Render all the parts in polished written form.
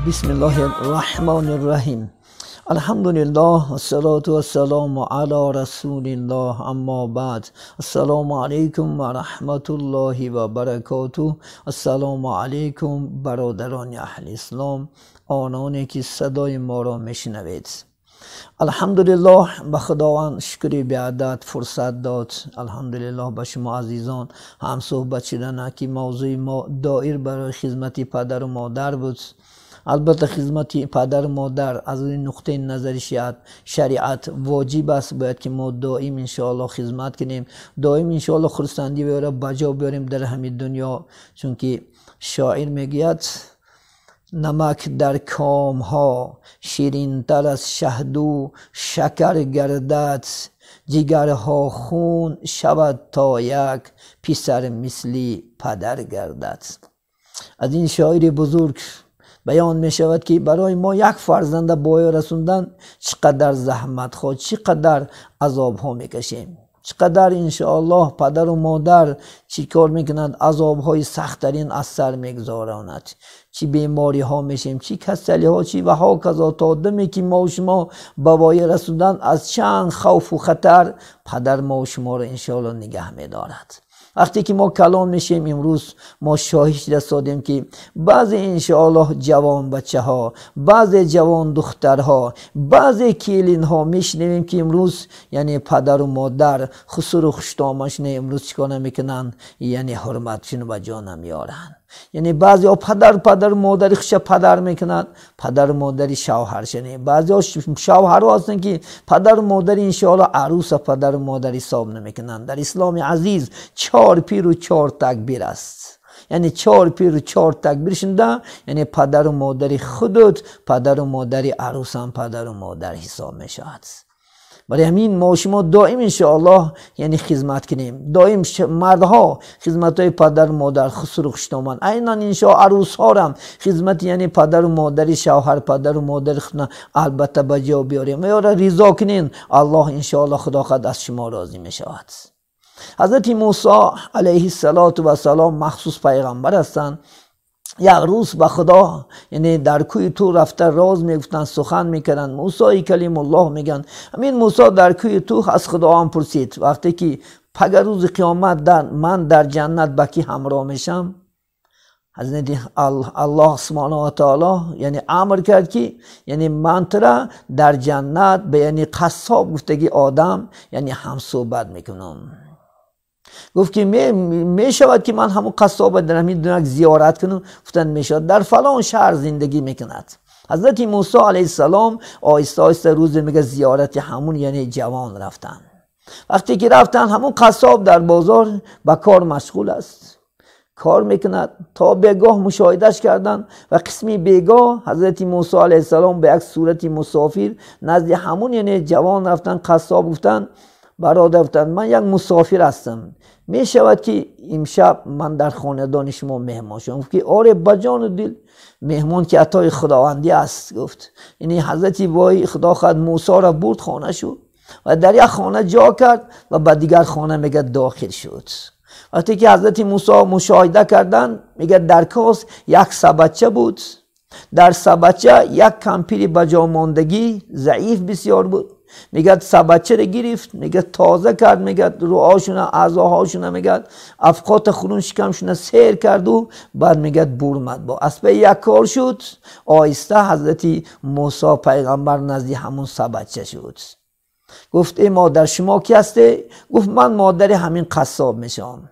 بسم الله الرحمن الرحیم. الحمدلله والصلاة والسلام علی رسول الله، اما بعد. السلام علیکم و رحمت الله و برکاته. السلام علیکم برادران اهل اسلام، آنانی که صدای ما را میشنوید. الحمدلله به خداوند شکری بیعدد فرصت داد. الحمدلله به شما عزیزان هم صحبت شدن که موضوع ما دایر برای خدمت پدر و مادر بود. البته خدمت پدر و مادر از این نقطه نظر شریعت واجب است، باید که ما دائم انشاءالله خدمت کنیم، دائم انشاءالله خرسندی را بجا بیاریم در همین دنیا. چون که شاعر میگوید نمک در کام ها شیرین تر از شهد و شکر گردد، جگرها خون شود تا یک پسر مثلی پدر گردد. از این شاعر بزرگ بیان می شود که برای ما یک فرزند بوی رسوندن چقدر زحمت خود، چقدر عذاب ها می کشیم، چقدر انشاءالله پدر و مادر چی کار میکنند، عذاب های سخت ترین از سر میگذاراند، چی بیماری ها میشیم، چی کسلی ها، چی و ها کذا، تا دمی که ما و شما بوای رسوندن از چند خوف و خطر پدر ما و شما را انشاءالله نگه میدارد. وقتی که ما کلام میشیم امروز ما شاهد رسیدیم که بعضی انشاءالله جوان بچه ها، بعضی جوان دخترها، بعضی کیلین ها میشنویم که امروز یعنی پدر و مادر خسر و خشتامشون امروز چیکار میکنن، یعنی حرمتشون به جا نمیارن. یعنی بعضی ها پدر مادری خش پدر میکنن، پدر مادری شوهرشنه. بعضی ها شوهر هستن که پدر مادری انشاءالله عروس پدر مادری حساب نمیکنن. در اسلام عزیز 4 پیر و 4 تکبیر است. یعنی 4 پیر و 4 تکبیر شنده، یعنی پدر و مادری خودت، پدر و مادری عروس هم پدر و مادر حساب میشود. برای همین ما شما دائم انشاءالله یعنی خدمت کنیم، دائم مردها خدمت های پدر و مادر خسر و خشتامان، اینا انشاءالله عروس ها هم خدمت یعنی پدر و مادری شوهر پدر و مادر خدمت البته بجا بیاریم و یا رضا کنین، الله انشاءالله خدا خود از شما راضی می شود. حضرت موسی علیه السلام مخصوص پیغمبر هستند. یک روز به خدا یعنی در کوی تو رفته راز میگفتن، سخن میکردن. موسی کلیم الله میگن. همین موسی در کوی تو از خدا هم پرسید وقتی که پگه روز قیامت من در جنت با کی همراه میشم؟ حضرت الله سبحانه و تعالی یعنی امر کرد که یعنی من ترا در جنت به یعنی قصاب گفتگی آدم یعنی هم صحبت میکنم. گفت که می شود که من همون قصاب در همین دنیا زیارت کنم؟ گفتن می شود. در فلان شهر زندگی میکند. حضرت موسی علیه السلام آهسته آهسته روز میگه زیارت همون یعنی جوان رفتن. وقتی که رفتن همون قصاب در بازار با کار مشغول است، کار میکند. تا بگاه مشاهدهش کردن و قسمی بگاه حضرت موسی علیه السلام به یک صورت مسافر نزد همون یعنی جوان رفتن. قصاب گفتن برادر گفتن من یک مسافر هستم، می شود که امشب من در خاندان شما مهمان شدم؟ گفت که آره بجان و دل، مهمان که عطای خداوندی است. گفت یعنی حضرت وای خدا خود موسی را برد خانه شد و در یک خانه جا کرد و به دیگر خانه میگه داخل شد. وقتی که حضرت موسی مشاهده کردن میگه در کاس یک سبچه بود، در سبچه یک کمپیر بجا ماندگی ضعیف بسیار بود. میگه سبچه رو گرفت، میگه تازه کرد، میگه روحاشونه اعضاهاشونه میگه افقات خون شکمشونه سیر کرد و بعد میگه برمد با اسب یک کار شد. آهسته حضرت موسی پیغمبر نزدی همون سبچه شد. گفت ای مادر شما کی هستی؟ گفت من مادر همین قصاب میشم.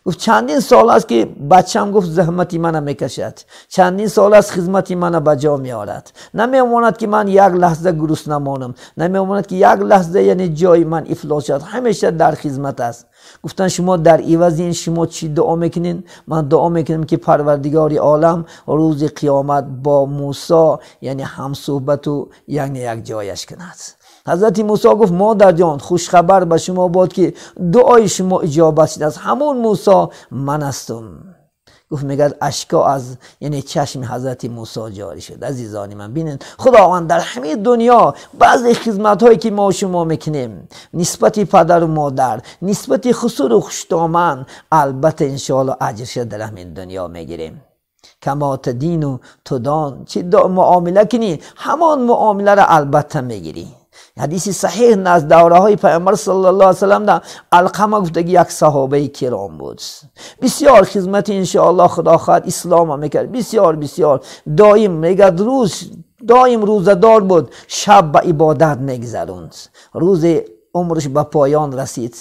گفت چندین سال است که بچم گفت زحمتی منو میکشد، چندین سال است خدمتی منو بجا میارد، نمیماند که من یک لحظه گرسنه نمانم، نمیماند که یک لحظه یعنی جای من افلاس شد، همیشه در خدمت است. گفتن شما در عوض این شما چی دعا میکنین؟ من دعا میکنم که پروردگار عالم روز قیامت با موسی یعنی هم صحبت و یعنی یک جایش کند. حضرت موسی گفت مادر جان خوش خبر به شما باد که دعای شما اجابت شده است، همون موسی من هستم. گفت میگه اشکا از یعنی چشم حضرت موسی جاری شد. عزیزان من ببینید خداوند در همه دنیا بعضی خدمت هایی که ما شما میکنیم نسبت پدر و مادر، نسبت خسر و خشتامن، البته انشاءالله اجرش در همین دنیا میگیریم. کما تدین و تدان، چی معامله کنی همان معامله را البته میگیری. حدیث صحیح از دوره های پیامبر صلی الله علیه و سلم در علقمه گفته که یک صحابه کرام بود، بسیار خدمت انشاءالله خدا خواهد اسلام میکرد، بسیار بسیار دائم میگد دائم روزدار بود، شب به عبادت میگذروند، روز عمرش به پایان رسید.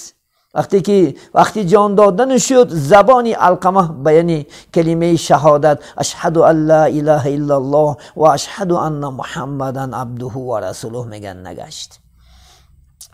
وقتی جان دادن شد، زبانی علقمه بیان کلمه شهادت اشهد ان لا اله الا الله و اشهد ان محمدا عبده و رسوله میگن نگشت.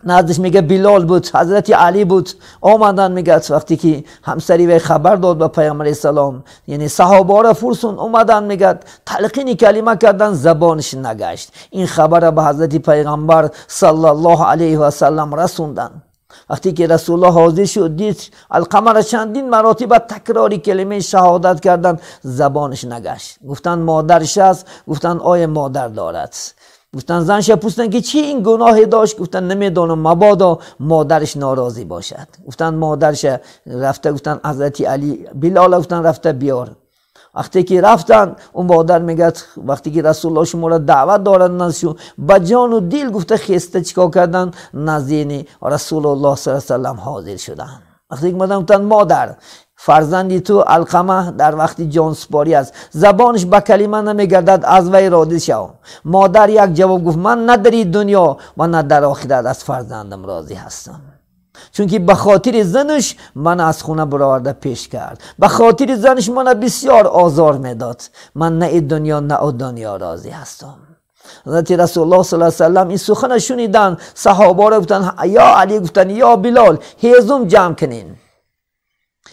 نزدش میگه بلال بود، حضرت علی بود، آمدن میگه وقتی که همسری و خبر داد به پیامبر اسلام، یعنی صحابه را فرسون اومدن میگه تلقین کلمه کردن، زبانش نگشت. این خبر به حضرت پیغمبر صلی الله علیه و سلم رسوندن. وقتی که رسول الله حاضر شد، دید علقمه را چندین مراتب تکراری کلمه شهادت کردن، زبانش نگشت. گفتن مادرش است، گفتن آیا مادر دارد؟ گفتن زنش پرسیدن که چی این گناه داشت؟ گفتن نمیدونم، مبادا مادرش ناراضی باشد. گفتن مادرش رفته، گفتن حضرت علی بلال گفتن رفته بیار. وقتی که رفتن، اون مادر میگه وقتی که رسول الله شما را دعوت دارن نشو، با جان و دل گفته خسته چیکار کردن، نزدیک رسول الله صلی الله علیه و سلم حاضر شدن. وقتی که گفتن مادر فرزندی تو علقمه در وقتی جان سپاری است، زبانش با کلمه نمیگردد، از وی راضی شو. مادر یک جواب گفت من نه در دنیا و نه در آخرت از فرزندم راضی هستم، چون که به خاطر زنش من از خونه برآورده پیش کرد، به خاطر زنش من بسیار آزار میداد، من نه دنیا نه دنیا راضی هستم. حضرت رسول الله صلی الله علیه و سلم این سخن شنیدن، صحابه را گفتن یا علی، گفتن یا بلال هیزم جمع کنین.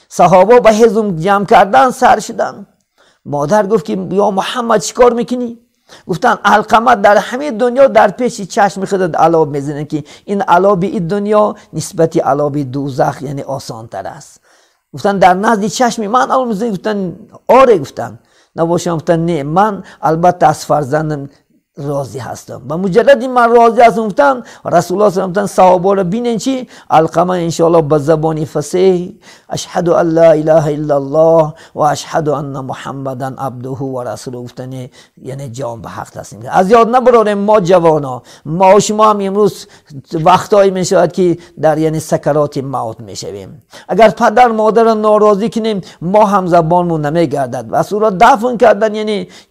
صحابه به هیزم جمع کردن سر شدن. مادر گفت که یا محمد چیکار میکنی؟ گفتن علقمه در همه دنیا در پیش چشم خودت علاب میزنه که این علاب این دنیا نسبت علاب دوزخ یعنی آسان تر است. گفتن در نزد چشم من علاب میزنه؟ گفتن آره. گفتن نباشم؟ گفتن نه، من البته از فرزندم راضی هستم. با مجرد این من راضی هستم، گفتن رسول الله صلی الله علیه و صحابه را بینن چی علقمه انشاءالله به زبان فصیح اشهد ان لا اله الا الله و اشهد ان محمدا عبده و رسوله گفتن، یعنی جان به حق هستیم. از یاد نبراریم ما جوانا، ما و شما هم امروز وقتایی میشود که در یعنی سکرات موت میشویم. اگر پدر مادر را ناراضی کنیم، ما هم زبانمون نمیگردد. رسول را دفن کردن،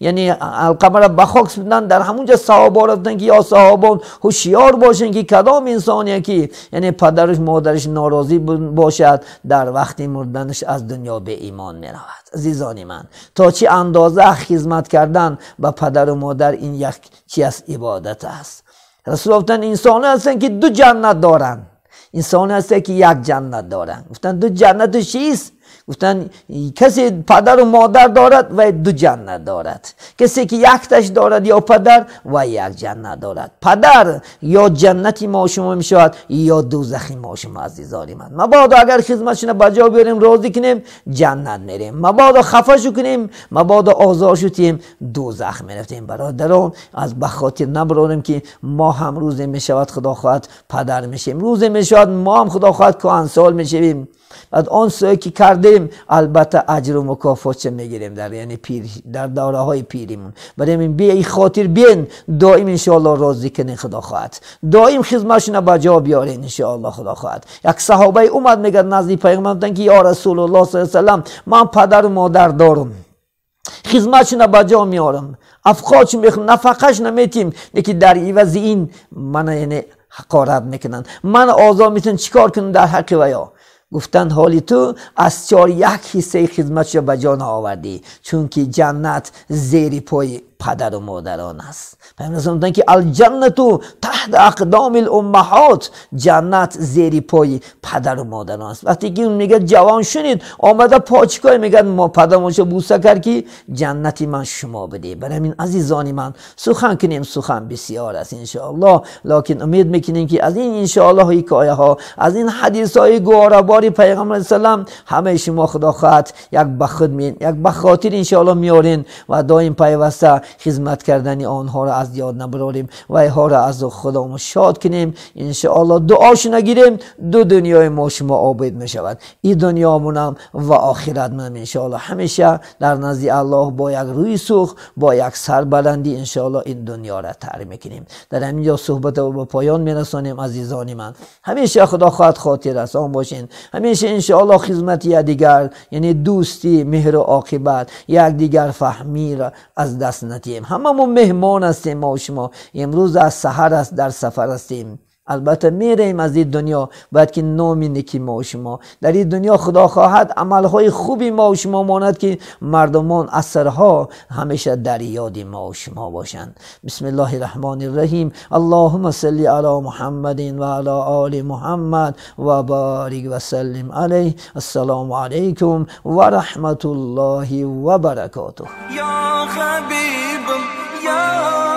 یعنی علقمه را به خاک سپردن. در همونجا صحابه رفتن که یا صحابان هوشیار باشن که کدام انسانی که یعنی پدرش مادرش ناراضی باشد، در وقت مردنش از دنیا به ایمان می رود. عزیزان من، تا چه اندازه خدمت کردن به پدر و مادر این یک چی از عبادت است. رسول گفتن انسان هستن که دو جنت دارن، انسان هستن که یک جنت دارن. گفتن دو جنت چیست؟ گفتن کسی پدر و مادر دارد و دو جنت دارد، کسی که یک تش دارد یا پدر و یک جنت دارد. پدر یا جنتی ما شما می شود یا دوزخی ما شما. عزیزان من، مبادا اگر خدمتشون بجا بیاریم راضی کنیم جنت میریم، مبادا خفه کنیم، مبادا آزار شدیم دوزخ میرفتیم. برادران از بخاطر نبرانیم که ما هم روزی می شود خدا خواهد پدر میشیم، روزی می شود ما هم خدا خواهد کهنسال میشویم. بعد آن سوی که کردیم البته اجر و مکافات چه میگیریم در یعنی پیر، در دوره های پیریمون. برای این بی خاطر بین دائم انشاءالله راضی کنین خدا خواهد، دائم خدمتشون با جا بیارین انشاءالله خدا خواهد. یک صحابه اومد میگه نزد پیغمبر که یا رسول الله صلی الله علیه و سلم من پدر و مادر دارم، خدمتشون با جا میارم، افقاچ میخوام، نفقش نمیتیم، لیکن در عوض این من یعنی حقارت میکنن، من آزار میتونم چیکار کنم در حق ویا؟ گفتن حالی تو از 4 یک حصه خدمتش به جا آوردی، چون که جنت زیر پای پدر و مادران است. پیامبر گفتن که الجنت تحت اقدام الامهات، جنت زیر پای پدر و مادران است. وقتی که اون میگه جوان شنید آمده پاچکای میگه ما پدرمونشو بوسه کرد که جنتی من شما بده. برای این عزیزانی من سخن کنیم، سخن بسیار است انشاءالله، لکن امید میکنیم که از این انشاءالله حکایه ها، از این حدیث های گوارباری پیغمبر سلام همه شما خدا خواهد یک بخاطر انشاءالله میارین و دائم پیوسته خدمت کردن آنها را از یاد نبراریم و اینها را از خدا شاد کنیم. ان شاء الله دعاشو نگیریم دو دنیای ما شما عابد می شود، این دنیامونم و آخرتمون ان شاء الله همیشه در نزد الله با یک روی سرخ با یک سربلندی ان شاء الله این دنیا را طی میکنیم. در همینجا صحبت رو به پایان میرسانیم. عزیزان من همیشه خدا خواهد خاطر رسان باشین، همیشه ان شاء الله خدمت یکدیگر یعنی دوستی مهر و عاقبت یکدیگر فهمی را از دست ندهیم. هممون مهمان هستیم، ما و شما امروز از سحر است در سفر هستیم، البته میریم از این دنیا، باید که نامی نکی ما و شما در این دنیا خدا خواهد عملهای خوبی ما و شما ماند که مردمان اثرها همیشه در یاد ما و شما باشند. بسم الله الرحمن الرحیم. اللهم صل علی محمد و علی آل محمد و بارک و سلم علیه. السلام علیکم و رحمت الله و برکاته. یا حبیب یا